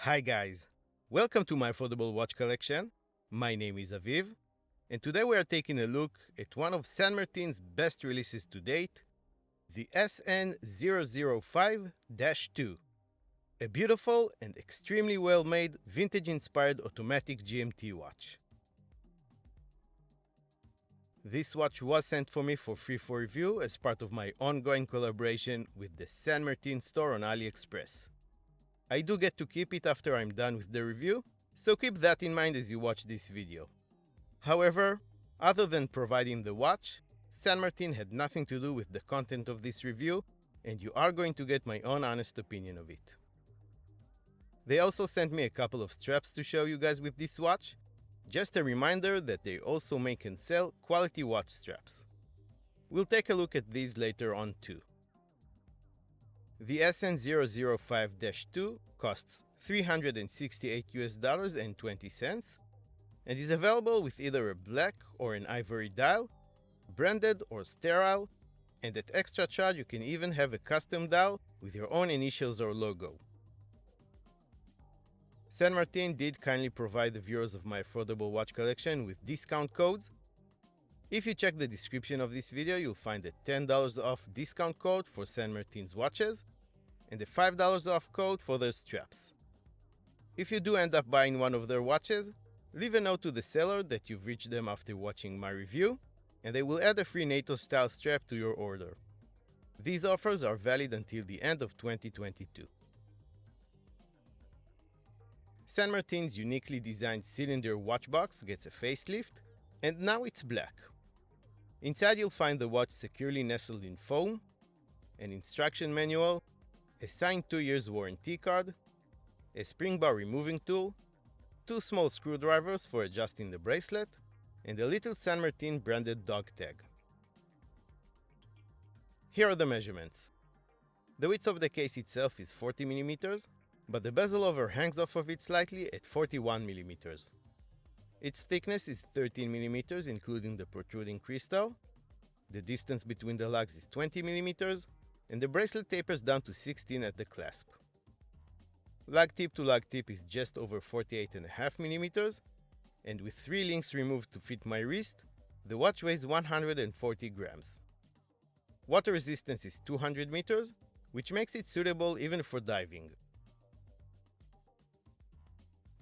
Hi guys, welcome to my affordable watch collection. My name is Aviv, and today we are taking a look at one of San Martin's best releases to date, the SN0005-2, a beautiful and extremely well-made vintage-inspired automatic GMT watch. This watch was sent for me for free for review as part of my ongoing collaboration with the San Martin store on Aliexpress. I do get to keep it after I'm done with the review, so keep that in mind as you watch this video. However, other than providing the watch, San Martin had nothing to do with the content of this review, and you are going to get my own honest opinion of it. They also sent me a couple of straps to show you guys with this watch. Just a reminder that they also make and sell quality watch straps. We'll take a look at these later on too. The SN0005-2 costs $368.20 and is available with either a black or an ivory dial, branded or sterile, and at extra charge you can even have a custom dial with your own initials or logo. San Martin did kindly provide the viewers of my affordable watch collection with discount codes. If you check the description of this video, you'll find a $10 off discount code for San Martin's watches and a $5 off code for their straps. If you do end up buying one of their watches, leave a note to the seller that you've reached them after watching my review, and they will add a free NATO style strap to your order. These offers are valid until the end of 2022. San Martin's uniquely designed cylinder watch box gets a facelift, and now it's black. Inside you'll find the watch securely nestled in foam, an instruction manual, a signed 2 years warranty card, a spring bar removing tool, 2 small screwdrivers for adjusting the bracelet, and a little San Martin branded dog tag. Here are the measurements. The width of the case itself is 40 mm, but the bezel over hangs off of it slightly at 41 mm. Its thickness is 13 mm, including the protruding crystal. The distance between the lugs is 20 mm, and the bracelet tapers down to 16 at the clasp. Lug tip to lug tip is just over 48.5 mm, and with 3 links removed to fit my wrist, the watch weighs 140 grams. Water resistance is 200 meters, which makes it suitable even for diving.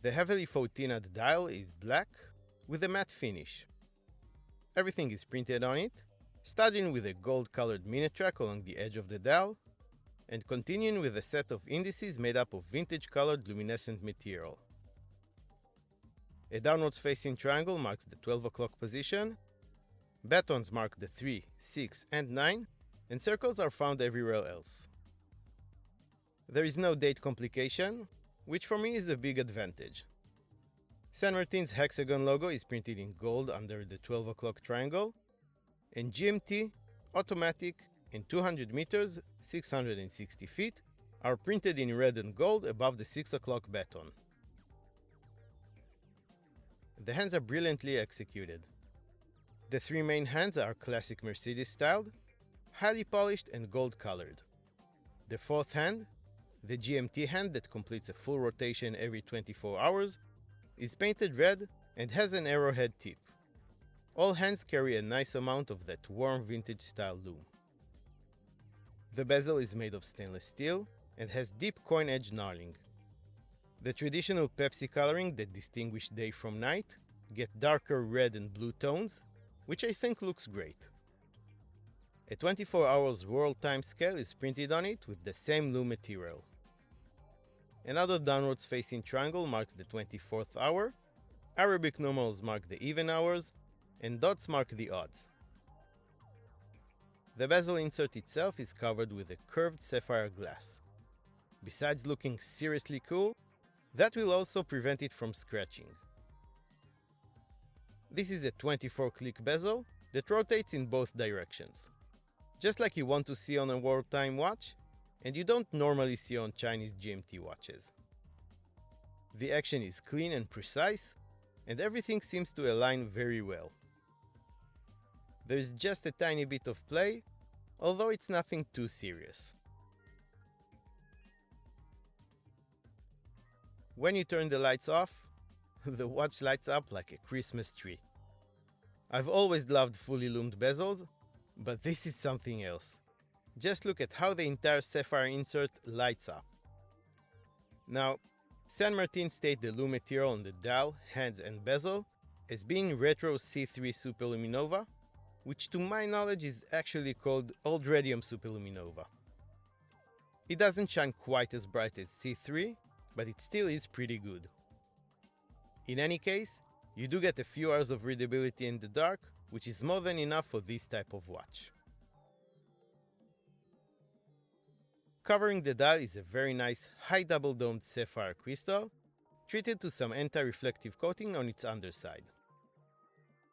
The heavily photinaed dial is black with a matte finish. Everything is printed on it, starting with a gold-colored minute track along the edge of the dial, and continuing with a set of indices made up of vintage-colored luminescent material. A downwards-facing triangle marks the 12 o'clock position, batons mark the 3, 6, and 9, and circles are found everywhere else. There is no date complication, which for me is a big advantage. San Martin's hexagon logo is printed in gold under the 12 o'clock triangle, and GMT, automatic, and 200 meters, 660 feet, are printed in red and gold above the 6 o'clock baton. The hands are brilliantly executed. The 3 main hands are classic Mercedes styled, highly polished and gold colored. The 4th hand, the GMT hand that completes a full rotation every 24 hours, is painted red and has an arrowhead tip. All hands carry a nice amount of that warm vintage style lume. The bezel is made of stainless steel and has deep coin edge knurling. The traditional Pepsi coloring that distinguish day from night get darker red and blue tones, which I think looks great. A 24 hours world time scale is printed on it with the same lume material. Another downwards facing triangle marks the 24th hour, Arabic numerals mark the even hours, and dots mark the odds. The bezel insert itself is covered with a curved sapphire glass. Besides looking seriously cool, that will also prevent it from scratching. This is a 24-click bezel that rotates in both directions, just like you want to see on a wartime watch, and you don't normally see on Chinese GMT watches. The action is clean and precise, and everything seems to align very well. There's just a tiny bit of play, although it's nothing too serious. When you turn the lights off, the watch lights up like a Christmas tree. I've always loved fully loomed bezels, but this is something else. Just look at how the entire sapphire insert lights up. Now, San Martin state the lume material on the dial, hands and bezel as being retro C3 superluminova, which to my knowledge is actually called old radium superluminova. It doesn't shine quite as bright as C3, but it still is pretty good. In any case, you do get a few hours of readability in the dark, which is more than enough for this type of watch. Covering the dial is a very nice high double-domed sapphire crystal, treated to some anti-reflective coating on its underside.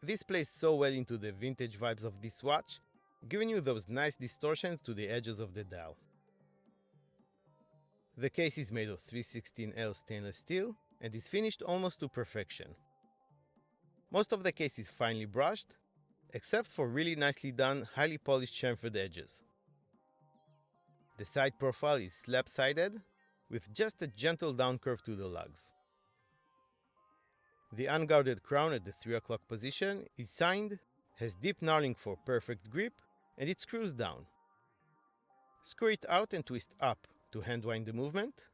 This plays so well into the vintage vibes of this watch, giving you those nice distortions to the edges of the dial. The case is made of 316L stainless steel and is finished almost to perfection. Most of the case is finely brushed, except for really nicely done, highly polished chamfered edges. The side profile is slab-sided, with just a gentle down curve to the lugs. The unguarded crown at the 3 o'clock position is signed, has deep knurling for perfect grip, and it screws down. Screw it out and twist up to hand wind the movement.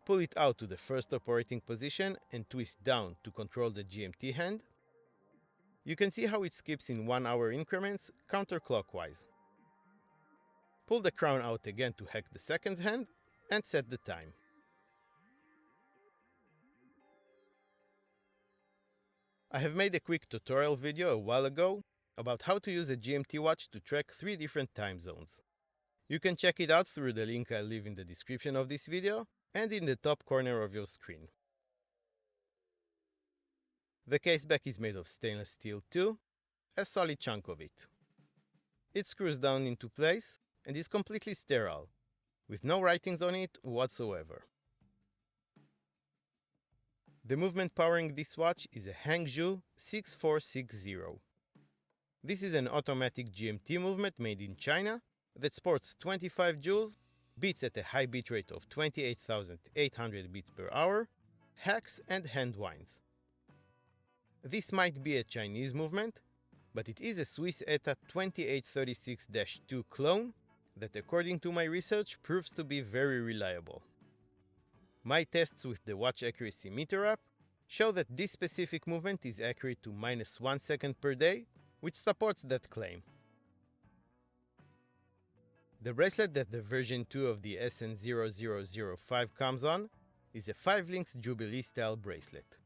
Pull it out to the first operating position and twist down to control the GMT hand. You can see how it skips in 1 hour increments counterclockwise. Pull the crown out again to hack the seconds hand and set the time. I have made a quick tutorial video a while ago about how to use a GMT watch to track 3 different time zones. You can check it out through the link I'll leave in the description of this video and in the top corner of your screen. The case back is made of stainless steel too, a solid chunk of it. It screws down into place and is completely sterile, with no writings on it whatsoever. The movement powering this watch is a Hangzhou 6460. This is an automatic GMT movement made in China that sports 25 joules, beats at a high bit rate of 28,800 beats per hour, hacks and hand winds. This might be a Chinese movement, but it is a Swiss ETA 2836-2 clone that, according to my research, proves to be very reliable. My tests with the watch accuracy meter app show that this specific movement is accurate to -1 second per day, which supports that claim. The bracelet that the version 2 of the SN0005 comes on is a 5 links Jubilee style bracelet.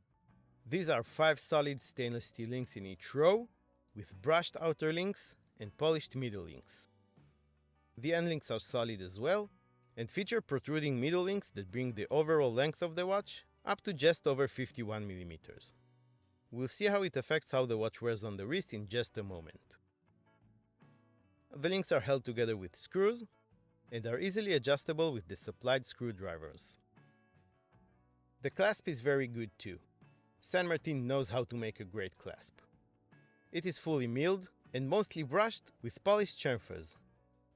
These are 5 solid stainless steel links in each row, with brushed outer links and polished middle links. The end links are solid as well, and feature protruding middle links that bring the overall length of the watch up to just over 51 mm. We'll see how it affects how the watch wears on the wrist in just a moment. The links are held together with screws and are easily adjustable with the supplied screwdrivers. The clasp is very good too. San Martin knows how to make a great clasp. It is fully milled and mostly brushed with polished chamfers.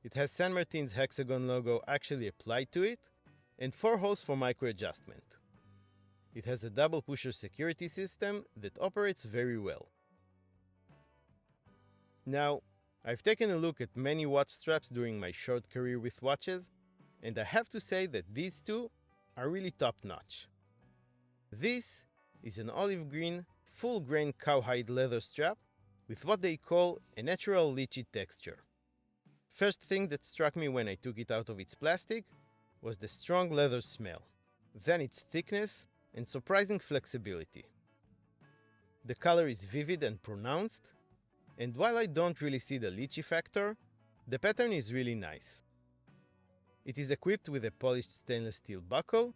It has San Martin's hexagon logo actually applied to it, and 4 holes for micro adjustment. It has a double pusher security system that operates very well. Now, I've taken a look at many watch straps during my short career with watches, and I have to say that these two are really top-notch. This is an olive green, full-grain cowhide leather strap with what they call a natural lychee texture. First thing that struck me when I took it out of its plastic was the strong leather smell, then its thickness and surprising flexibility. The color is vivid and pronounced, and while I don't really see the lychee factor, the pattern is really nice. It is equipped with a polished stainless steel buckle,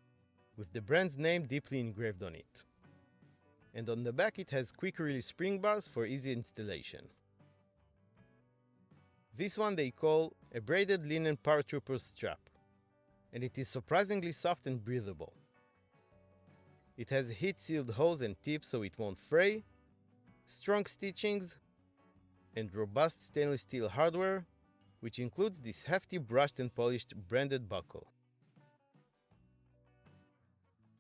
with the brand's name deeply engraved on it. And on the back it has quick release spring bars for easy installation. This one they call a braided linen paratrooper strap, and it is surprisingly soft and breathable. It has heat-sealed holes and tips so it won't fray, strong stitchings, and robust stainless steel hardware, which includes this hefty brushed and polished branded buckle.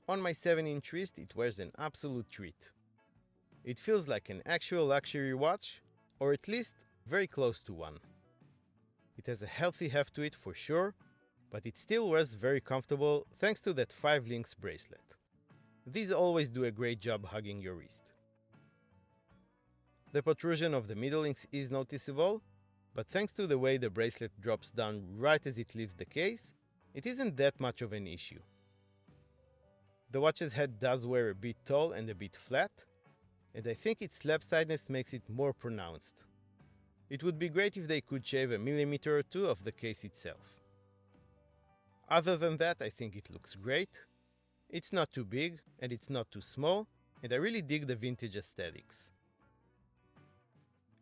On my 7-inch wrist, it wears an absolute treat. It feels like an actual luxury watch, or at least very close to one. It has a healthy heft to it for sure, but it still wears very comfortable thanks to that 5 links bracelet. These always do a great job hugging your wrist. The protrusion of the middle links is noticeable, but thanks to the way the bracelet drops down right as it leaves the case, it isn't that much of an issue. The watch's head does wear a bit tall and a bit flat, and I think its lopsidedness makes it more pronounced. It would be great if they could shave a millimeter or two of the case itself. Other than that, I think it looks great. It's not too big and it's not too small, and I really dig the vintage aesthetics.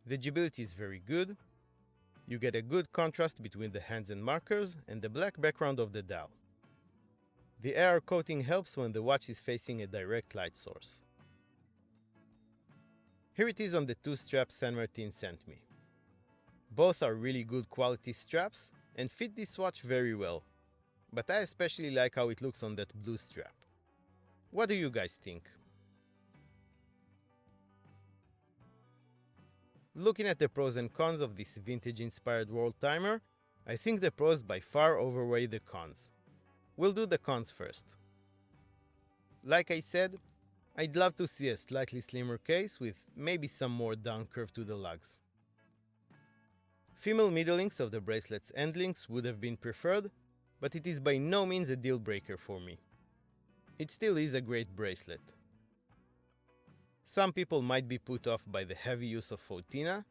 The legibility is very good. You get a good contrast between the hands and markers and the black background of the dial. The AR coating helps when the watch is facing a direct light source. Here it is on the 2 straps San Martin sent me. Both are really good quality straps and fit this watch very well, but I especially like how it looks on that blue strap. What do you guys think? Looking at the pros and cons of this vintage-inspired world timer, I think the pros by far outweigh the cons. We'll do the cons first. Like I said, I'd love to see a slightly slimmer case with maybe some more down curve to the lugs. Female middle links of the bracelet's end links would have been preferred, but it is by no means a deal breaker for me. It still is a great bracelet. Some people might be put off by the heavy use of Fautina,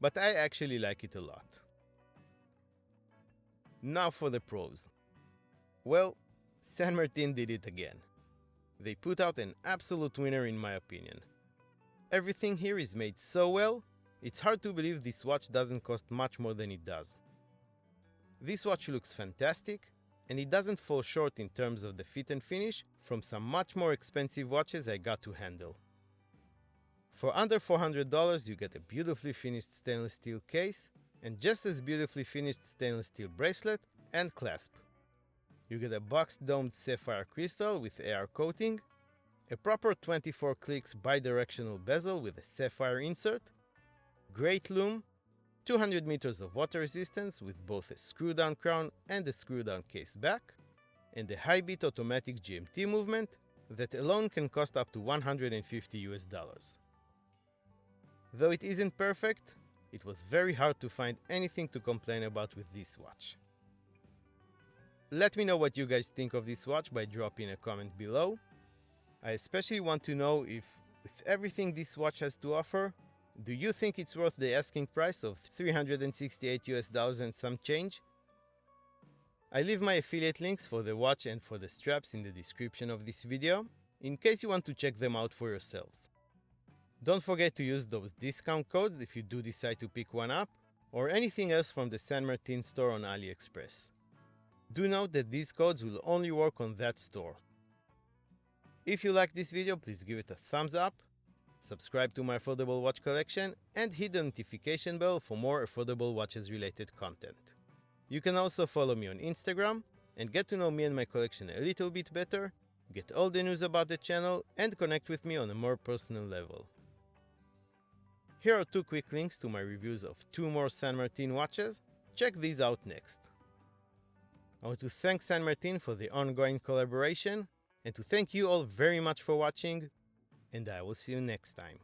but I actually like it a lot. Now for the pros. Well, San Martin did it again. They put out an absolute winner in my opinion. Everything here is made so well, it's hard to believe this watch doesn't cost much more than it does. This watch looks fantastic, and it doesn't fall short in terms of the fit and finish from some much more expensive watches I got to handle. For under $400 you get a beautifully finished stainless steel case and just as beautifully finished stainless steel bracelet and clasp. You get a boxed domed sapphire crystal with AR coating, a proper 24 clicks bidirectional bezel with a sapphire insert, great lume, 200 meters of water resistance with both a screw-down crown and a screw-down case back, and a high-beat automatic GMT movement that alone can cost up to $150. Though it isn't perfect, it was very hard to find anything to complain about with this watch. Let me know what you guys think of this watch by dropping a comment below. I especially want to know if, with everything this watch has to offer, do you think it's worth the asking price of $368 and some change? I leave my affiliate links for the watch and for the straps in the description of this video, in case you want to check them out for yourselves. Don't forget to use those discount codes if you do decide to pick one up, or anything else from the San Martin store on Aliexpress. Do note that these codes will only work on that store. If you like this video, please give it a thumbs up, subscribe to my affordable watch collection, and hit the notification bell for more affordable watches related content. You can also follow me on Instagram and get to know me and my collection a little bit better, get all the news about the channel, and connect with me on a more personal level. Here are 2 quick links to my reviews of 2 more San Martin watches. Check these out next. I want to thank San Martin for the ongoing collaboration, and to thank you all very much for watching, and I will see you next time.